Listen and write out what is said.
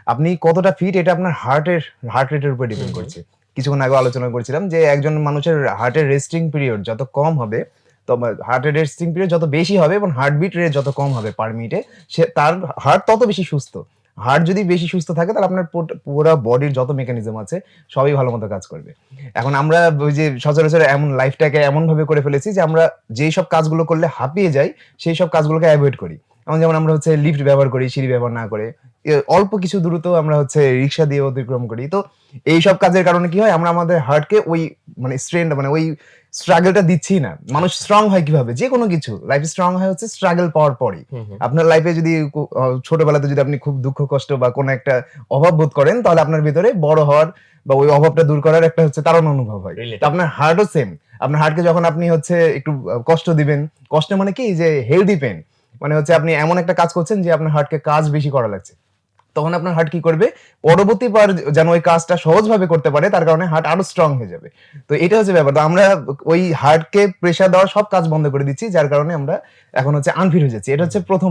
আপনি কতটা ফিট এটা আপনার হার্ট রেটের উপর ডিপেন্ড করছে। কিছুক্ষণ আগে আলোচনা করছিলাম যে একজন মানুষের হার্টের রেস্টিং পিরিয়ড যত কম হবে, হার্টের রেস্টিং পিরিয়ড যত বেশি হবে এবং হার্টবিট রেট যত কম হবে পার মিনিটে, তার হার্ট তত বেশি সুস্থ। হার্ট যদি বেশি সুস্থ থাকে তাহলে আপনার পুরা বডির যত মেকানিজম আছে সবই ভালো মতো কাজ করবে। এখন আমরা ওই যে সচরাচর এমন লাইফটাকে এমনভাবে করে ফেলেছি যে আমরা যেই সব কাজগুলো করলে হাঁপিয়ে যাই সেই সব কাজগুলোকে এভয়েড করি। যেমন আমরা হচ্ছে লিফট ব্যবহার করি সিঁড়ি ব্যবহার না করে। অল্প কিছু দূরত্ব আমরা হচ্ছে রিক্সা দিয়ে অতিক্রম করি। তো এইসব কাজের কারণে কি হয়, আমরা আমাদের হার্টকে ওই স্ট্রেন ওই স্ট্রাগলটা দিচ্ছি না। মানুষ স্ট্রং হয় কিভাবে? যেকোনো কিছু লাইফে স্ট্রং হয় হচ্ছে স্ট্রাগল পাওয়ার পরেই। আপনার লাইফে যদি ছোটবেলাতে যদি আপনি খুব দুঃখ কষ্ট বা কোনো একটা অভাব বোধ করেন, তাহলে আপনার ভিতরে বড় হওয়ার বা ওই অভাবটা দূর করার একটা হচ্ছে তাড়না অনুভব হয়। তো আপনার হার্টও সেম। আপনার হার্টকে যখন আপনি হচ্ছে একটু কষ্ট দিবেন, কষ্ট মানে কি যে হেলদি পেইন, হচ্ছে আপনি এমন একটা কাজ করছেন যে আপনার হার্টকে কাজ বেশি করা লাগছে। তখন আপনার হার্ট কি করবে? পরবর্তীবার যেন ওই কাজটা সহজভাবে করতে পারে তার কারণে হার্ট আরো স্ট্রং হয়ে যাবে। তো এটা হচ্ছে ব্যাপার। তো আমরা ওই হার্টকে প্রেশার দেওয়ার সব কাজ বন্ধ করে দিচ্ছি, যার কারণে আমরা এখন হচ্ছে আনফিট হয়ে যাচ্ছি। এটা হচ্ছে ১ম